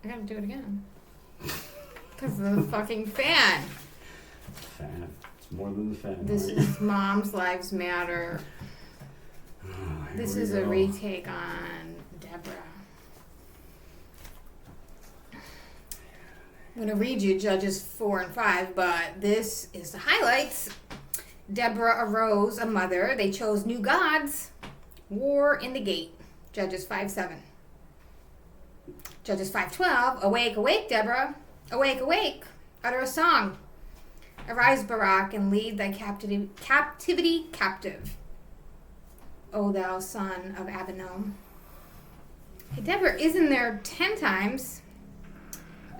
I gotta do it again. Because of the fucking fan. Fan. It's more than the fan. This is Moms Lives Matter. This is a retake on Deborah. I'm going to read you Judges 4 and 5, but this is the highlights. Deborah arose a mother. They chose new gods. War in the gate. Judges 5:7. Judges 5:12. Awake, awake, Deborah. Awake, awake. Utter a song. Arise, Barak, and lead thy captivity captive, O thou son of Abinom. Okay, Deborah is in there 10 times.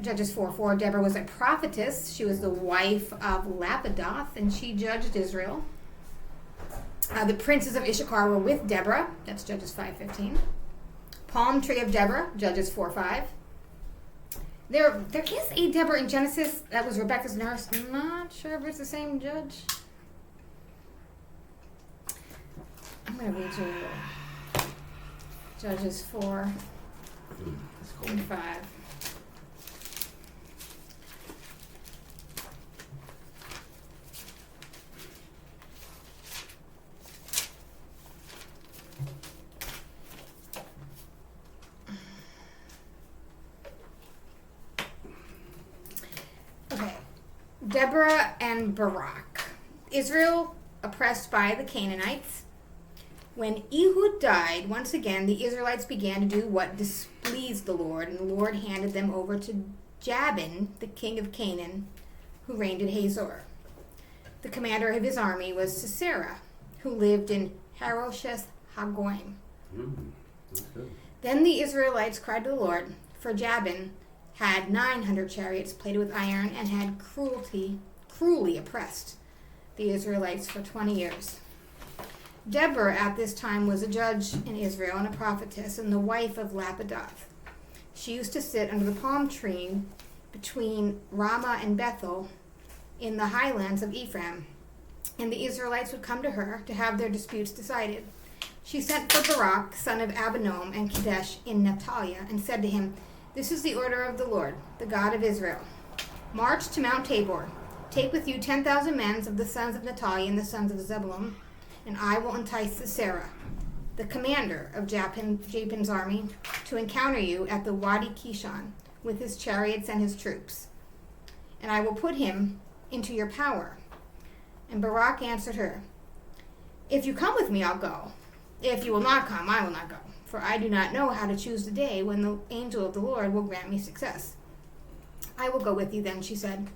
Judges 4:4. Deborah was a prophetess. She was the wife of Lapidoth, and she judged Israel. The princes of Issachar were with Deborah. That's Judges 5:15. Palm tree of Deborah. Judges 4:5. There is a Deborah in Genesis that was Rebecca's nurse. I'm not sure if it's the same judge. I'm going to read you Judges 4 and 5. Okay. Deborah and Barak. Israel oppressed by the Canaanites. When Ehud died, once again the Israelites began to do what displeased the Lord, and the Lord handed them over to Jabin, the king of Canaan, who reigned in Hazor. The commander of his army was Sisera, who lived in Harosheth Hagoyim. That's good. Then the Israelites cried to the Lord, for Jabin had 900 chariots plated with iron and had cruelly oppressed the Israelites for 20 years. Deborah at this time was a judge in Israel and a prophetess and the wife of Lapidoth. She used to sit under the palm tree between Ramah and Bethel in the highlands of Ephraim, and the Israelites would come to her to have their disputes decided. She sent for Barak, son of Abinom, and Kadesh in Naphtali, and said to him, "This is the order of the Lord, the God of Israel. March to Mount Tabor. Take with you 10,000 men of the sons of Naphtali and the sons of Zebulun, and I will entice Sisera, the commander of Jabin's army, to encounter you at the Wadi Kishon with his chariots and his troops. And I will put him into your power." And Barak answered her, "If you come with me, I'll go. If you will not come, I will not go. For I do not know how to choose the day when the angel of the Lord will grant me success." "I will go with you then," she said.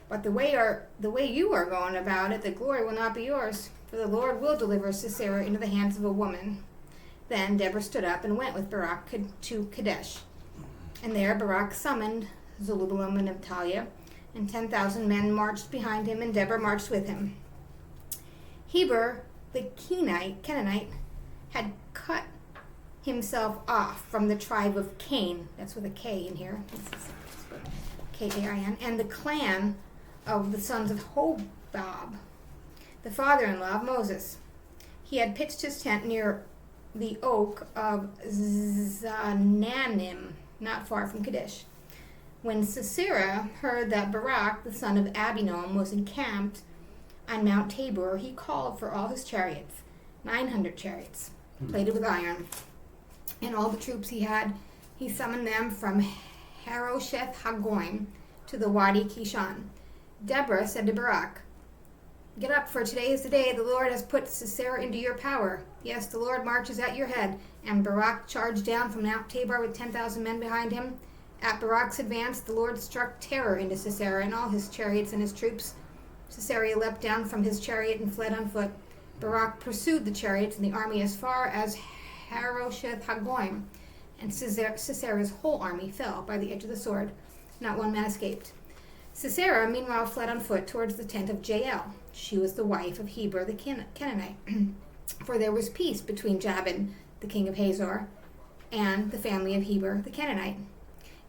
"But the way you are going about it, the glory will not be yours. For the Lord will deliver Sisera into the hands of a woman." Then Deborah stood up and went with Barak to Kadesh. And there Barak summoned Zebulun and Naphtali, and 10,000 men marched behind him, and Deborah marched with him. Heber, the Canaanite, had cut himself off from the tribe of Cain. That's with a K in here. Kain. And the clan of the sons of Hobab, the father-in-law of Moses. He had pitched his tent near the oak of Zananim, not far from Kadesh. When Sisera heard that Barak, the son of Abinom, was encamped on Mount Tabor, he called for all his chariots, 900 chariots, plated with iron, and all the troops he had. He summoned them from Harosheth Hagoyim to the Wadi Kishon. Deborah said to Barak, "Get up, for today is the day the Lord has put Sisera into your power. Yes, the Lord marches at your head." And Barak charged down from Mount Tabor with 10,000 men behind him. At Barak's advance, the Lord struck terror into Sisera and all his chariots and his troops. Sisera leapt down from his chariot and fled on foot. Barak pursued the chariots and the army as far as Harosheth Hagoyim, and Sisera's whole army fell by the edge of the sword. Not one man escaped. Sisera, meanwhile, fled on foot towards the tent of Jael. She was the wife of Heber the Canaanite. For there was peace between Jabin, the king of Hazor, and the family of Heber the Canaanite.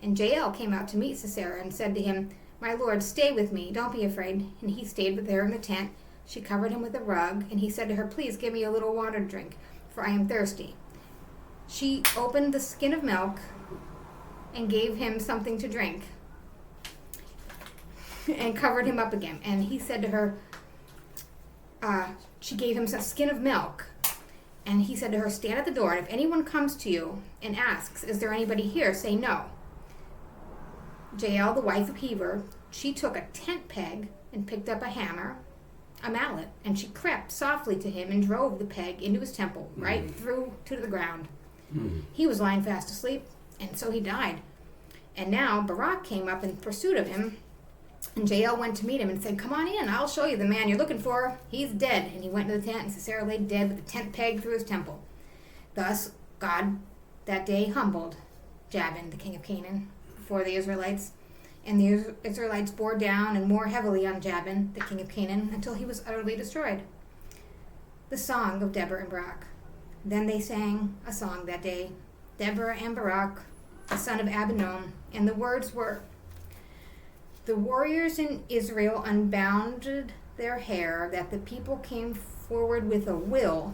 And Jael came out to meet Sisera and said to him, "My lord, stay with me, don't be afraid." And he stayed with her in the tent. She covered him with a rug, and he said to her, "Please give me a little water to drink, for I am thirsty." She opened the skin of milk and gave him something to drink and covered him up again. And he said to her, she gave him a skin of milk. And he said to her, stand at the door, and if anyone comes to you and asks, is there anybody here, say no. Jael, the wife of Heber, she took a tent peg and picked up a hammer, a mallet, and she crept softly to him and drove the peg into his temple, right through to the ground. He was lying fast asleep, and so he died. And now Barak came up in pursuit of him, and Jael went to meet him and said, come on in, I'll show you the man you're looking for. He's dead. And he went to the tent, and Sisera lay dead with a tent peg through his temple. Thus God that day humbled Jabin, the king of Canaan, before the Israelites. And the Israelites bore down and more heavily on Jabin, the king of Canaan, until he was utterly destroyed. The song of Deborah and Barak. Then they sang a song that day, Deborah and Barak, the son of Abinoam, and the words were, the warriors in Israel unbounded their hair, that the people came forward with a will.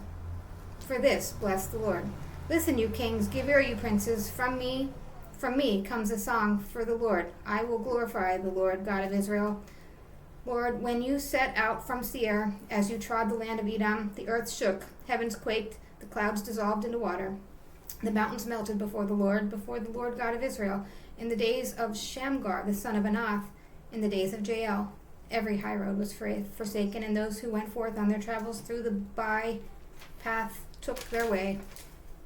For this, bless the Lord. Listen, you kings, give ear, you princes. From me comes a song for the Lord. I will glorify the Lord, God of Israel. Lord, when you set out from Seir, as you trod the land of Edom, the earth shook, heavens quaked, the clouds dissolved into water. The mountains melted before the Lord God of Israel, in the days of Shamgar, the son of Anath, in the days of Jael. Every high road was forsaken, and those who went forth on their travels through the by path took their way.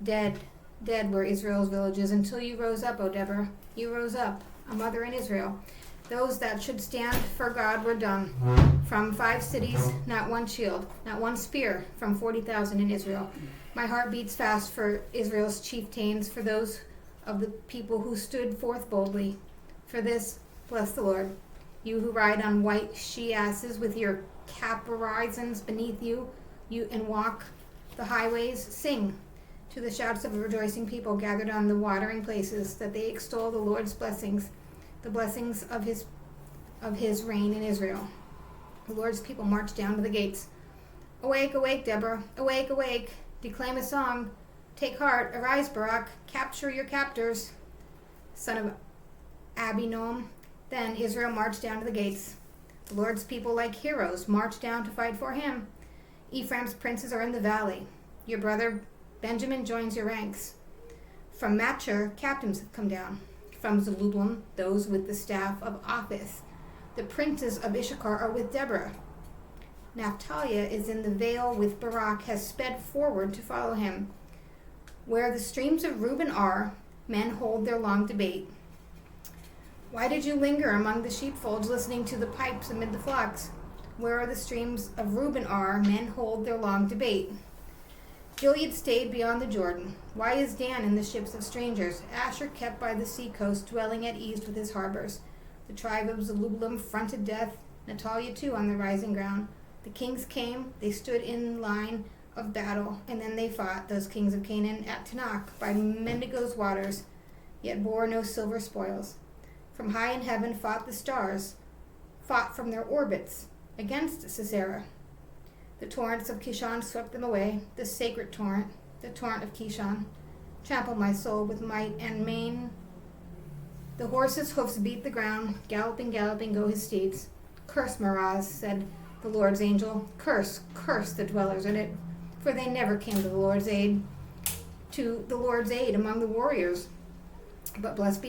Dead were Israel's villages, until you rose up, O Deborah. You rose up, a mother in Israel. Those that should stand for God were dumb. From 5 cities, not one shield, not one spear, from 40,000 in Israel. My heart beats fast for Israel's chieftains, for those of the people who stood forth boldly. For this, bless the Lord. You who ride on white she-asses with your caparisons beneath you, and walk the highways, sing to the shouts of a rejoicing people gathered on the watering places, that they extol the Lord's blessings, the blessings of his reign in Israel. The Lord's people march down to the gates. Awake, awake, Deborah, awake, awake, declaim a song. Take heart, arise, Barak, capture your captors, son of Abinoam. Then Israel marched down to the gates. The Lord's people, like heroes, marched down to fight for him. Ephraim's princes are in the valley. Your brother Benjamin joins your ranks. From Machir, captains have come down. From Zebulun, those with the staff of office. The princes of Issachar are with Deborah. Naphtali is in the vale with Barak, has sped forward to follow him. Where the streams of Reuben are, men hold their long debate. Why did you linger among the sheepfolds, listening to the pipes amid the flocks? Where the streams of Reuben are, men hold their long debate. Gilead stayed beyond the Jordan. Why is Dan in the ships of strangers? Asher kept by the sea coast, dwelling at ease with his harbors. The tribe of Zebulun fronted death, Natalia too on the rising ground. The kings came, they stood in line of battle, and then they fought, those kings of Canaan, at Tanakh by Mendigo's waters, yet bore no silver spoils. From high in heaven fought the stars, fought from their orbits against Sisera. The torrents of Kishon swept them away, the sacred torrent, the torrent of Kishon, trampled my soul with might and main. The horse's hoofs beat the ground, galloping, galloping go his steeds. Curse Meroz, said the Lord's angel, curse, curse the dwellers in it, for they never came to the Lord's aid among the warriors. But blessed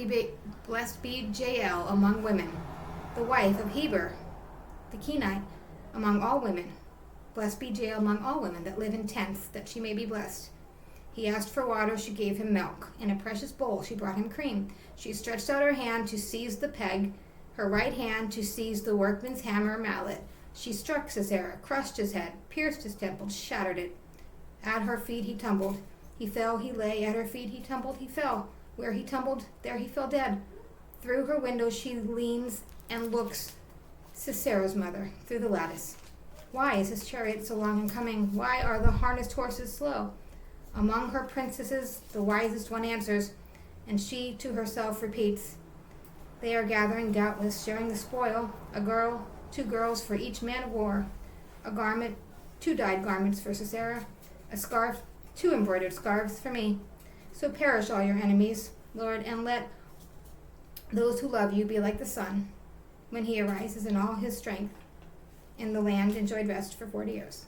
be Jael among women, the wife of Heber, the Kenite, among all women. Blessed be Jael among all women that live in tents, that she may be blessed. He asked for water, she gave him milk. In a precious bowl she brought him cream. She stretched out her hand to seize the peg, her right hand to seize the workman's hammer or mallet. She struck Sisera, crushed his head, pierced his temple, shattered it. At her feet he tumbled. He fell, he lay. At her feet he tumbled, he fell. Where he tumbled, there he fell dead. Through her window she leans and looks, Sisera's mother, through the lattice. Why is his chariot so long in coming? Why are the harnessed horses slow? Among her princesses the wisest one answers, and she to herself repeats, they are gathering doubtless, sharing the spoil, a girl, 2 girls for each man of war, a garment, 2 dyed garments for Sisera, a scarf, 2 embroidered scarves for me. So perish all your enemies, Lord, and let Those who love you be like the sun when he arises in all his strength, and the land enjoyed rest for 40 years.